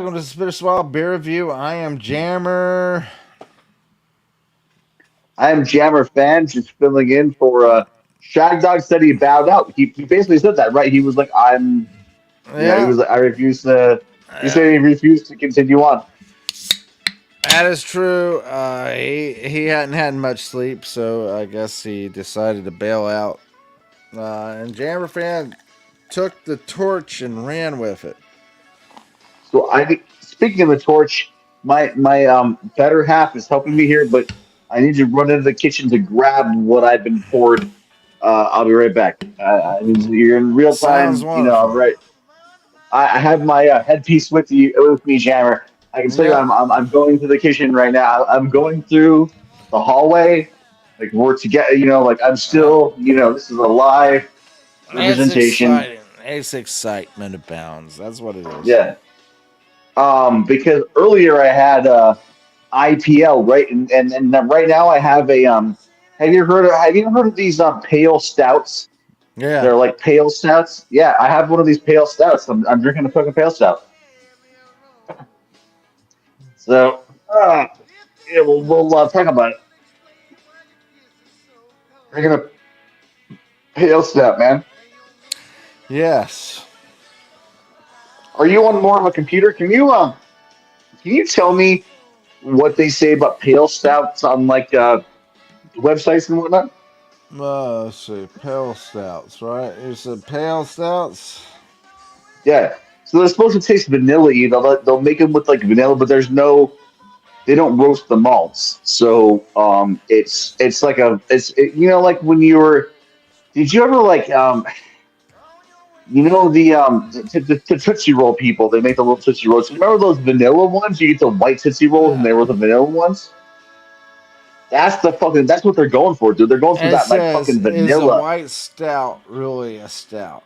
welcome to Spitter Swallow Beer Review. I am Jammer. I am Jammer fan, just filling in for Shag Dog said he bowed out. He basically said that, right? He was like, he Yeah, was like, I refuse to. He yeah, said he refused to continue on. that is true. He hadn't had much sleep, so I guess he decided to bail out. And Jammer fan took the torch and ran with it. So speaking of the torch, my better half is helping me here, but I need to run into the kitchen to grab what I've been poured. I'll be right back. You're in real Sounds time. I'm wonderful. right. I have my headpiece with me, Jammer. I can tell you, Yep, I'm going to the kitchen right now. I'm going through the hallway, like we're together. Like I'm still, this is a live it's representation. exciting. It's excitement abounds. That's what it is. Yeah. Because earlier I had IPL, right, and then right now I have a Have you ever heard of these pale stouts? Yeah. They're like pale stouts. Yeah, I have one of these pale stouts. I'm drinking a fucking pale stout. So, yeah, we'll talk about it. Drinking a pale stout, man. Yes. Are you on more of a computer? Can you tell me what they say about pale stouts on like websites and whatnot? Let's see. Pale stouts, right? You said pale stouts? Yeah. So they're supposed to taste vanilla. They'll make them with like vanilla, but they don't roast the malts. So it's like like when you were. Did you ever like the Tootsie Roll people? They make the little Tootsie Rolls. Remember those vanilla ones? You get the white Tootsie Rolls, and they were Yeah. the vanilla ones. That's what they're going for, dude. They're going for And it that like says, fucking is a vanilla. white stout really a stout?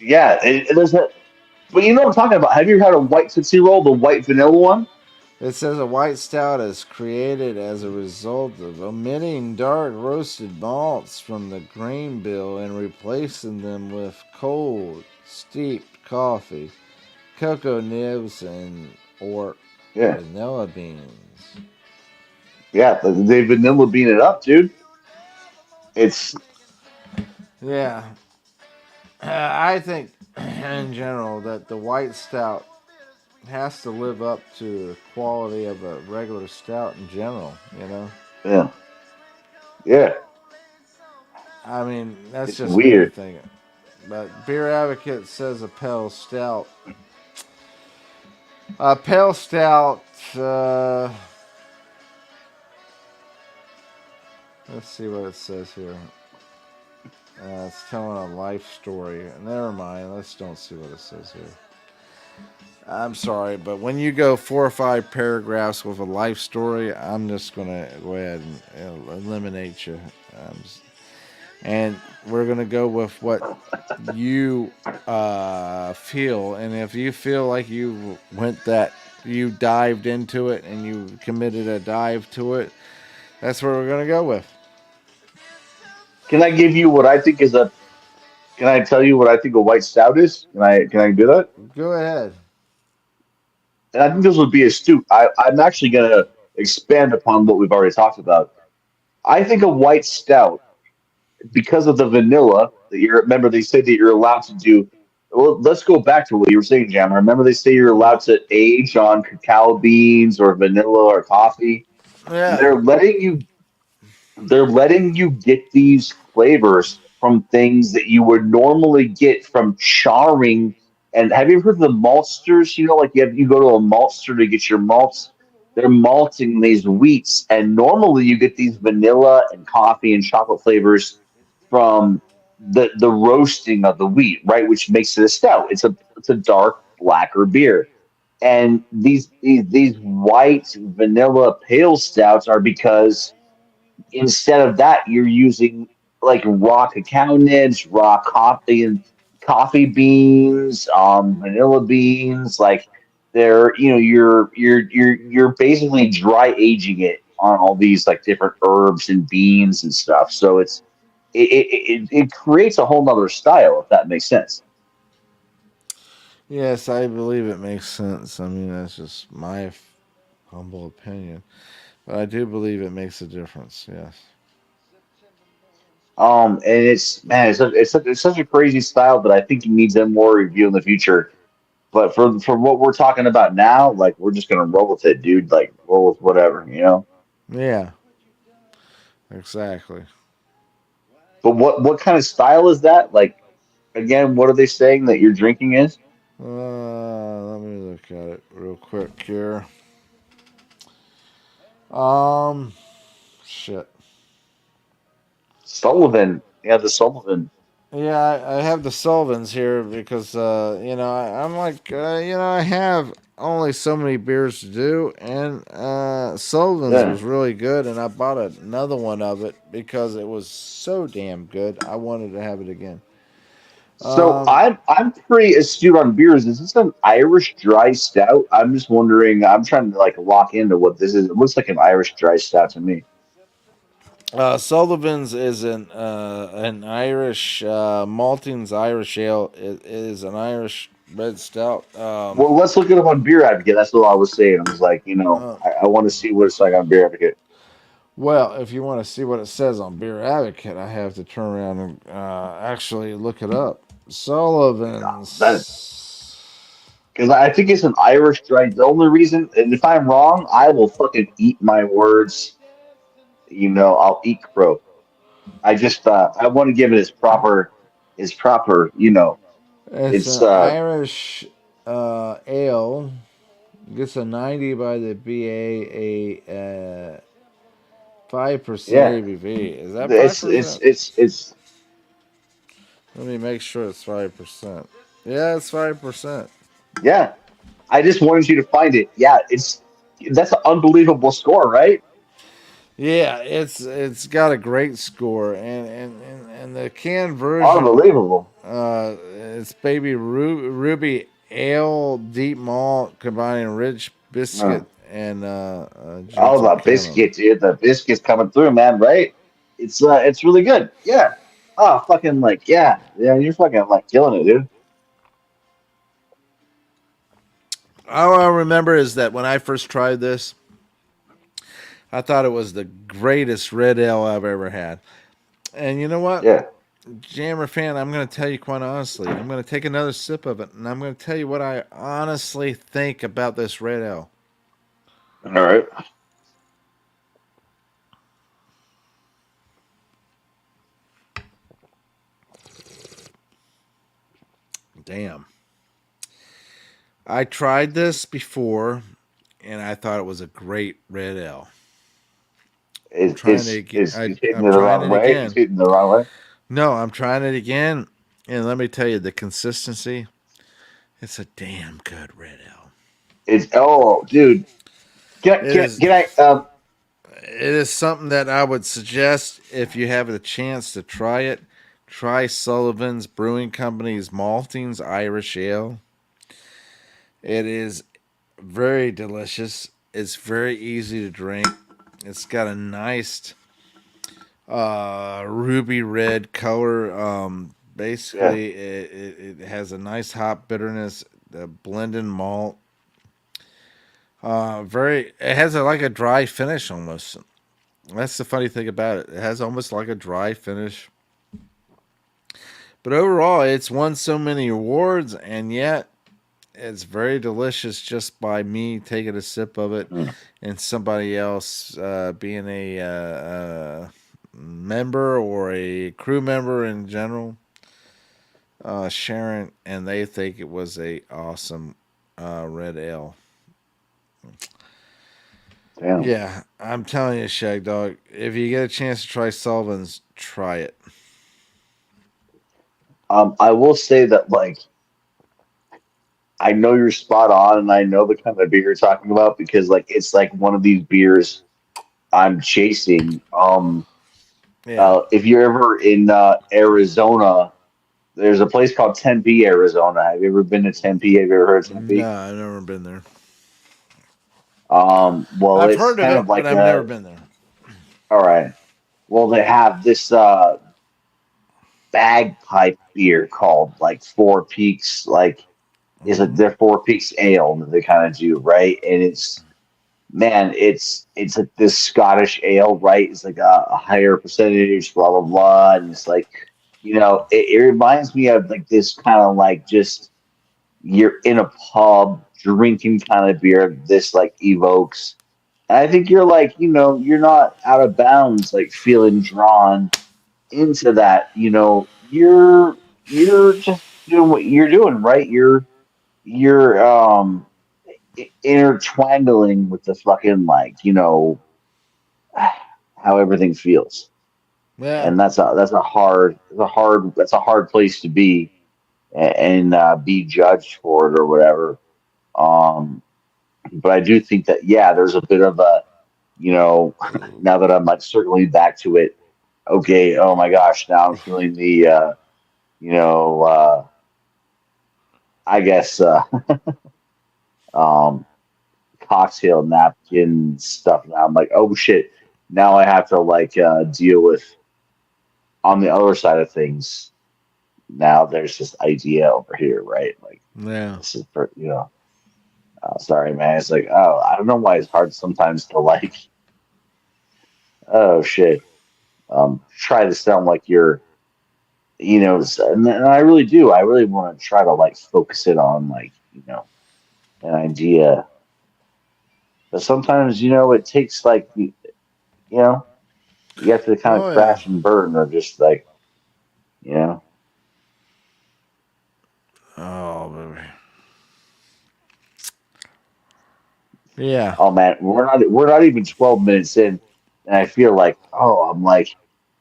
Yeah, there's that. But you know what I'm talking about. Have you had a white Tootsie Roll, the white vanilla one? It says a white stout is created as a result of omitting dark roasted malts from the grain bill and replacing them with cold, steeped coffee, cocoa nibs, and or Yeah, vanilla beans. yeah. They vanilla bean it up, dude. It's Yeah, I think in general that the white stout has to live up to the quality of a regular stout in general. yeah, yeah. I mean, that's It's just me weird. thinking. But Beer Advocate says a pale stout. A pale stout. Uh, let's see what it says here. It's telling a life story. Never mind. Let's don't see what it says here. I'm sorry, but when you go 4 or 5 paragraphs with a life story, I'm just gonna go ahead and eliminate you. Um, and we're gonna go with what you feel. And if you feel like you dived into it and you committed a dive to it, that's what we're gonna go with. Can I give you what I think is a? Can I tell you what I think a white stout is? Can I do that? Go ahead. And I think this would be astute. I'm actually going to expand upon what we've already talked about. I think a white stout, because of the vanilla that you're, remember they say that you're allowed to do. Well, let's go back to what you were saying, Jam. Remember they say you're allowed to age on cacao beans or vanilla or coffee. Yeah. They're letting you they're letting you get these flavors from things that you would normally get from charring. And have you ever heard of the maltsters? Like you go to a maltster to get your malts. They're malting these wheats, and normally you get these vanilla and coffee and chocolate flavors from the roasting of the wheat, right? Which makes it a stout. It's a dark blacker beer. And these white vanilla pale stouts are because instead of that, you're using like raw cacao nibs, raw coffee and coffee beans, vanilla beans. Like you're basically dry aging it on all these like different herbs and beans and stuff. So it creates a whole nother style if that makes sense. Yes, I believe it makes sense. I mean, that's just my humble opinion, but I do believe it makes a difference. Yes. And it's man, it's such a crazy style that I think it needs a more review in the future. But for what we're talking about now, like we're just gonna roll with it, dude. Like roll with whatever, you know. Yeah. Exactly. But what kind of style is that? Like again, what are they saying that your drinking is? Let me look at it real quick here. Um, shit. Sullivan. Yeah, the Sullivan. Yeah, I have the Sulvins here because I'm like I have only so many beers to do, and Sullivan's Yeah. was really good, and I bought another one of it because it was so damn good. I wanted to have it again. So Um, I'm pretty astute on beers. Is this an Irish dry stout? I'm just wondering. I'm trying to like lock into what this is. It looks like an Irish dry stout to me. Sullivan's is an Irish Maltings Irish ale. It is an Irish red stout. Well, let's look it up on Beer Advocate. That's what I was saying. I was like, Uh, I want to see what it's like on Beer Advocate. Well, if you want to see what it says on Beer Advocate, I have to turn around and actually look it up. That Sullivan's. because I think it's an Irish dry. The only reason, and if I'm wrong, I will fucking eat my words. I'll eat crow. I just I want to give it its proper. It's It's an Irish ale. Gets a 90 by the BA, a 5% yeah. ABV. Is that It's it's 5%? it's it's Let me make sure it's 5%. Yeah, it's 5%. yeah. I just wanted you to find it. Yeah, that's an unbelievable score, right? Yeah, it's got a great score, and the canned version, Unbelievable. it's baby ruby ale deep malt combining rich Uh, biscuit and Oh, gentle the caramel. biscuit, dude. The biscuit's coming through, man. Right? It's really good. Yeah. Oh, fucking like yeah, yeah. You're fucking like killing it, dude. All I remember is that when I first tried this, I thought it was the greatest red ale I've ever had. And you know what? Yeah. Jammer fan, I'm going to tell you quite honestly. I'm going to take another sip of it, and I'm going to tell you what I honestly think about this red ale. All right. Damn. I tried this before, and I thought it was a great red ale. I'm Is trying is to get. is is hitting I'm it the trying wrong it way? Is again. hitting the wrong way? No, I'm trying it again, and let me tell you, the consistency. It's a damn good red ale. It's oh, dude. Can It can is. can I It is something that I would suggest if you have the chance to try it. Try Sullivan's Brewing Company's Maltings Irish Ale. It is very delicious. It's very easy to drink. It's got a nice ruby red color. yeah. Basically, it has a nice hop bitterness, the blended malt. Very. It has like a dry finish almost. That's the funny thing about it. It has almost like a dry finish. But overall, it's won so many awards, and yet it's very delicious just by me taking a sip of it Mm. and somebody else being a member or a crew member in general, sharing, and they think it was a awesome red ale. Damn. Yeah, I'm telling you, Shag Dog, if you get a chance to try Sullivan's, try it. I will say that like I know you're spot on, and I know the kind of beer you're talking about because like it's like one of these beers I'm chasing. Yeah. If you're ever in Arizona, there's a place called Tempe, Arizona. Have you ever been to Tempe? Have you ever heard of No, Tempe? I've never been there. Well, I've it's heard of kind of it, but like I've never been there. all right. Well, they have this bagpipe beer called like Four Peaks. Like is like Hmm. their Four Peaks ale that they kind of do, right? And it's man, it's like this Scottish ale, right? It's like a higher percentage, blah blah blah, and it's like it reminds me of like this kind of like just you're in a pub drinking kind of beer. This like evokes. And I think you're like you're not out of bounds, like feeling drawn into that. You're just doing what you're doing, right? You're intertwangling with the fucking like how everything feels, Yeah. and that's a hard place to be and be judged for it or whatever. Um, but I do think that there's a bit of a you know now that I'm like circling back to it. Okay, oh my gosh, now I'm feeling the you know I guess um cocktail napkin stuff. Now I'm like, oh shit. Now I have to like deal with on the other side of things. Now there's this idea over here, right? Like Yeah. this is for sorry, man. It's like, oh, I don't know why it's hard sometimes to like, oh shit. Try to sound like you're, and I really do. I really want to try to like focus it on like, an idea. But sometimes, it takes like, know, you have to kind of Oh yeah. crash and burn or just like, you know, Oh baby. Yeah. oh man, we're not even 12 minutes in, and I feel like, I'm like,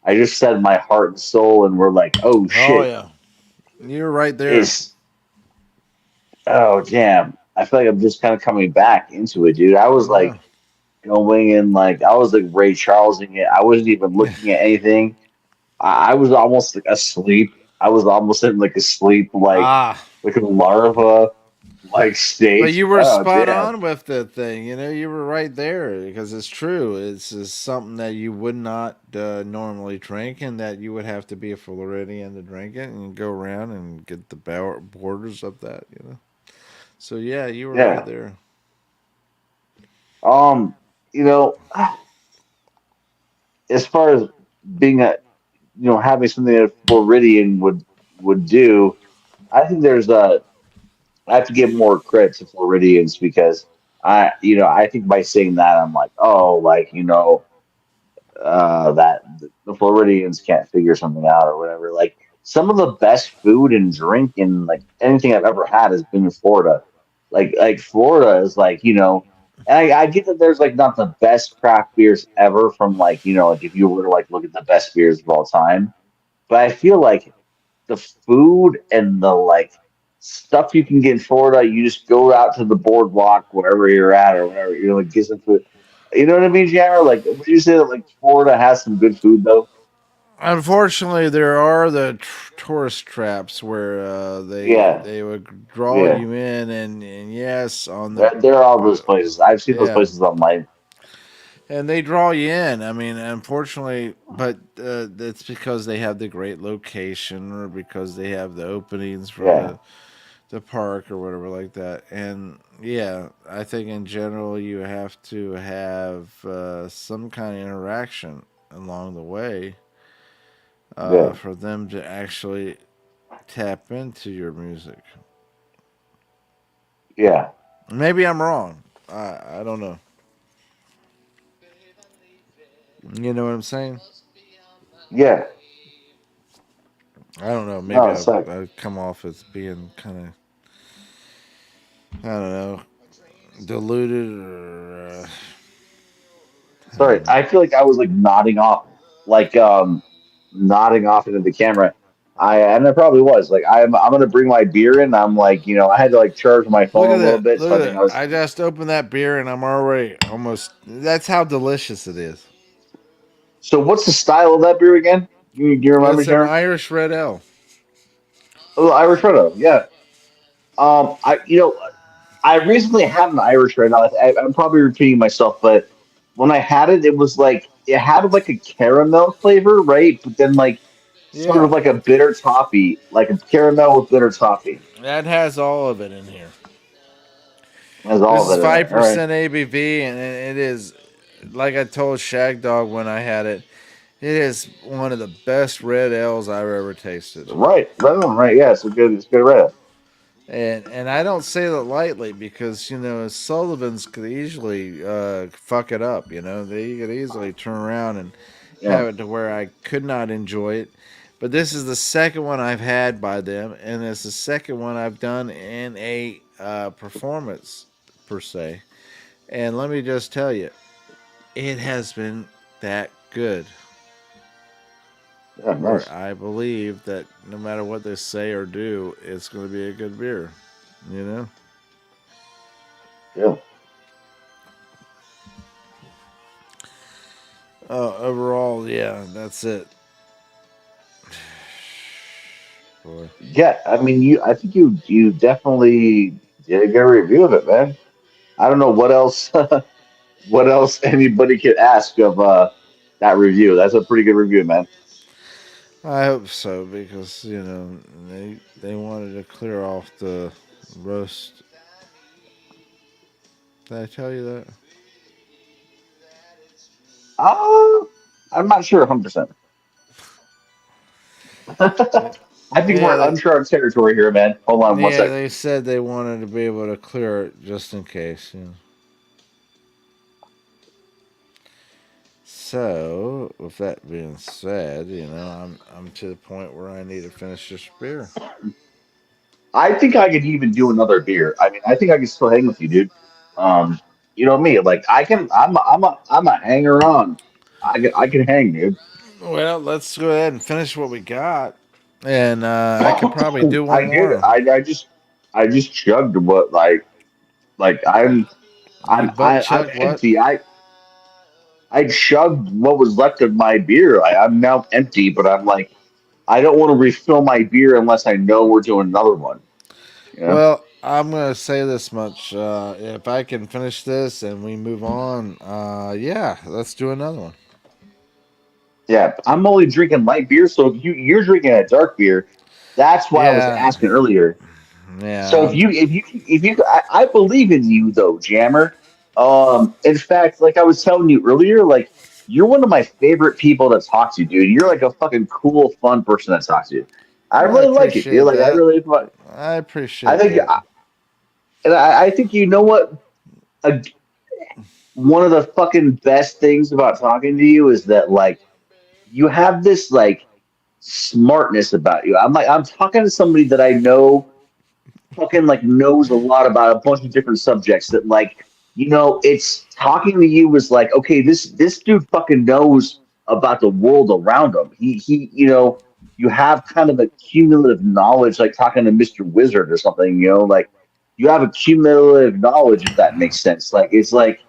I just said my heart and soul, and we're like, oh Oh shit, yeah. You're right there. it's oh damn. I feel like I'm just kind of coming back into it, dude. I was Yeah. like going in like I was like Ray Charlesing it. I wasn't even looking at anything. I was almost like asleep. I was almost in like a sleep Ah. like a larva like But state. you were Oh spot damn. on with the thing. You were right there because it's true. It's just something that you would not normally drink, and that you would have to be a Floridian to drink it, and go around and get the borders of that. So yeah, you were right Yeah. there. Um, you know, as far as being having something that Floridian would do, I think I have to give more credit to Floridians because I think by saying that I'm like, oh, like, that the Floridians can't figure something out or whatever. Like some of the best food and drink and like anything I've ever had has been in Florida. Like Florida is like and I get that there's like not the best craft beers ever from like like if you were to like look at the best beers of all time, but I feel like the food and the like stuff you can get in Florida, you just go out to the boardwalk wherever you're at or whatever, like get some food. You know what I mean, Jammer? Like, would you say that like Florida has some good food though? Unfortunately, there are the tourist traps where they Yeah, they would draw yeah. you in, and yes, on the There are all those places. I've seen those yeah, places online. and they draw you in. I mean, unfortunately, but that's because they have the great location, or because they have the openings for Yeah, the park or whatever like that. And yeah, I think in general you have to have some kind of interaction along the way yeah, for them to actually tap into your music. yeah, Maybe I'm wrong. I don't know. You know what I'm saying? yeah. I don't know. No, Maybe it's like I've come off as being kind of, I don't know, diluted, or I sorry. don't know. I feel like I was like like nodding off into the camera. I probably was like I'm gonna bring my beer in. I'm like I had to like charge my Look phone at a little that. bit, Look so I at think I that. was I just opened that beer and I'm already almost. That's how delicious it is. So what's the style of that beer again? Do you remember, It's an Sharon? Irish Red Ale. Oh, Irish Red Ale. Yeah. I recently had an Irish Red Ale. I'm probably repeating myself, but when I had it, it was like it had like a caramel flavor, right? But then like sort Yeah. of like a bitter toffee, like a caramel with bitter toffee. That has all of it in here. Has This all is of it in five there. All right. percent ABV, and it is, like I told Shag Dog when I had it, it is one of the best red ales I've ever tasted. Right on, right. Yeah, it's good red. And I don't say that lightly because Sullivan's could easily fuck it up. They could easily turn around and Yeah. have it to where I could not enjoy it. But this is the second one I've had by them, and it's the second one I've done in a performance per se. And let me just tell you, it has been that good. Yeah, Where nice. I believe that no matter what they say or do, it's going to be a good beer. You know. Yeah. Overall, yeah, that's it. Boy. Yeah, I mean I think you definitely did a good review of it, man. I don't know what else what else anybody could ask of that review. That's a pretty good review, man. I hope so because they wanted to clear off the roast. Did I tell you that? Uh, I'm not sure 100%. Yeah, I think we're yeah, in uncharted territory here, man. Hold on one yeah. second. They said they wanted to be able to clear it just in case. So, with that being said, I'm to the point where I need to finish this beer. I think I could even do another beer. I mean, I think I can still hang with you, dude. Um, you know me, like I can. I'm a hanger on. I can hang, dude. Well, let's go ahead and finish what we got, and I could probably do one I did. more. I just chugged what like You butt I'm chug what? empty. I chugged what was left of my beer. I'm now empty, but I'm like I don't want to refill my beer unless I know we're doing another one. You know? Well, I'm gonna say this much: if I can finish this and we move on, yeah, let's do another one. Yeah, I'm only drinking light beer, so if you're drinking a dark beer, that's why I was Yeah, asking earlier. So yeah. if you I believe in you though, Jammer. In fact, like I was telling you earlier, like you're one of my favorite people to talk to, dude. You're like a fucking cool, fun person to talk to. I Well, I really like it, dude. appreciate Like I that. really, I I appreciate think, that. and I think you know what? A, One of the fucking best things about talking to you is that like you have this like smartness about you. I'm talking to somebody that I know fucking like knows a lot about a bunch of different subjects that like it's talking to you was like okay this dude fucking knows about the world around him. He you have kind of a cumulative knowledge like talking to Mr. Wizard or something, like you have a cumulative knowledge if that makes sense. Like it's like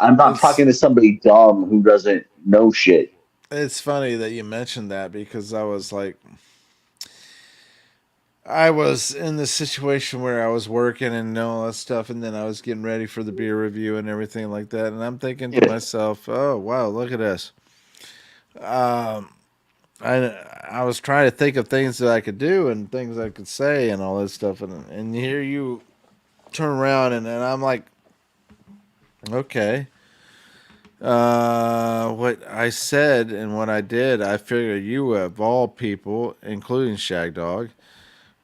I'm not It's talking to somebody dumb who doesn't know shit. it's funny that you mentioned that because I was in the situation where I was working and all that stuff, and then I was getting ready for the beer review and everything like that, and I'm thinking to Yeah. myself, "Oh wow, look at this." Um, I was trying to think of things that I could do and things I could say and all that stuff, and here you turn around and I'm like, okay, what I said and what I did, I figured you of all people, including Shag Dog,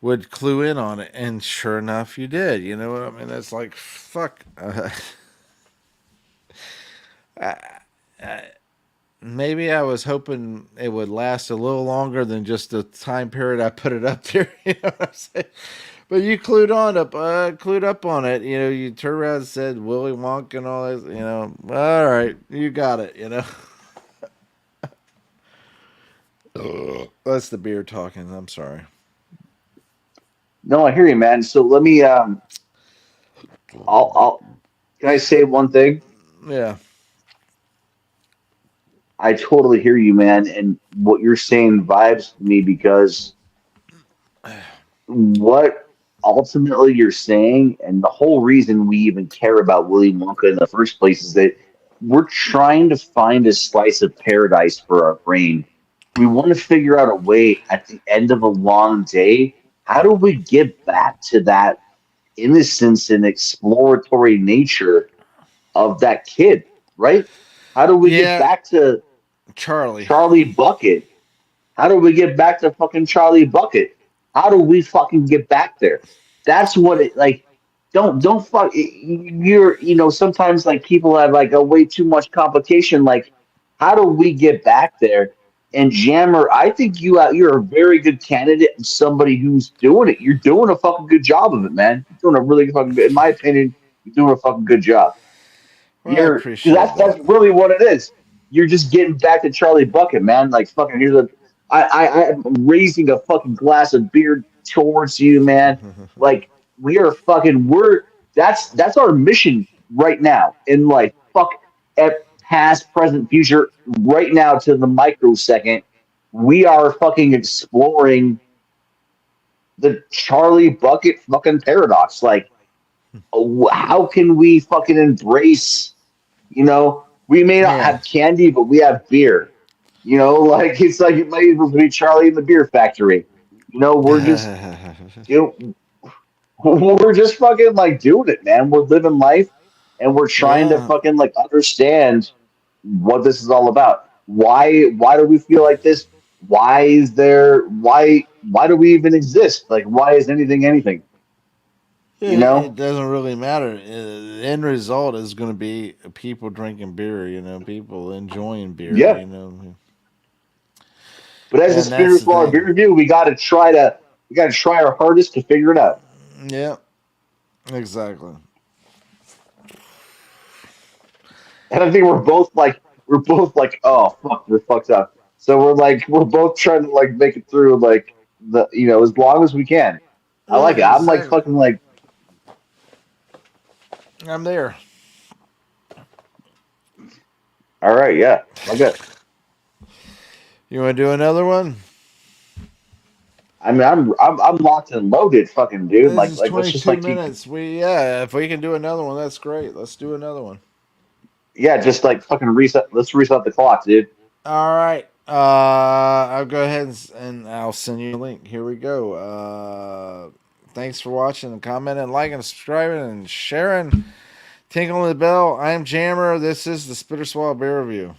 would clue in on it, and sure enough, you did. You know what I mean? That's like fuck. Maybe I was hoping it would last a little longer than just the time period I put it up there. You know what I'm saying? But you clued up on it. You turned around and said Willy Wonka and all that. All right, you got it. That's the beer talking. I'm sorry. No, I hear you, man. So let me I'll can I say one thing? Yeah. I totally hear you, man, and what you're saying vibes to me because what ultimately you're saying, and the whole reason we even care about William Wonka in the first place is that we're trying to find a slice of paradise for our brain. We want to figure out a way at the end of a long day how do we get back to that innocence and exploratory nature of that kid, right? How do we get Yeah, back to Charlie. Charlie Bucket? How do we get back to fucking Charlie Bucket? How do we fucking get back there? That's what it like. Don't fuck. Sometimes like people have like a way too much complication. Like, how do we get back there? And Jammer, I think you're a very good candidate and somebody who's doing it. You're doing a fucking good job of it, man. You're doing a really fucking good. In my opinion, you're doing a fucking good job. Well, I Because appreciate that's that. really what it is. You're just getting back to Charlie Bucket, man. Like fucking here's a I'm raising a fucking glass of beer towards you, man. Like we are fucking we're that's our mission right now in life. Fuck at past, present, future, right now to the microsecond. We are fucking exploring the Charlie Bucket fucking paradox. Like, how can we fucking embrace we may not Yeah. have candy, but we have beer. Like it's like it might as well be Charlie in the Beer Factory. We're just you know we're just fucking like doing it, man. We're living life and we're trying to Yeah. fucking like understand what this is all about. Why do we feel like this? Why do we even exist? Like why is anything anything? You It know? doesn't really matter. The end result is going to be people drinking beer, people enjoying beer, Yeah. But as a And that's the spiritual beer thing. review, we gotta try our hardest to figure it out. Yeah, exactly. And I think we're both like, oh fuck, we're fucked up. So we're both trying to like make it through like as long as we can. I Yeah, like it. I'm like exactly. fucking like, I'm there. all right, yeah, okay. You want to do another one? I mean, I'm locked and loaded, fucking dude. This Like is like let's just 22 like keep minutes. If we can do another one, that's great. Let's do another one. yeah, just like fucking reset. Let's reset the clock, dude. All right. I'll go ahead and I'll send you a link. Here we go. Thanks for watching and commenting, liking, subscribing, and sharing. Tinkling the bell. I'm Jammer. This is the Spitter Swallow Beer Review.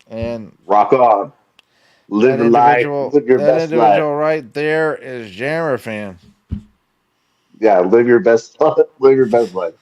And Rock on, live that the life, individual, live your that best life. individual right there is Jammer fan. Yeah, live your best, live your best life.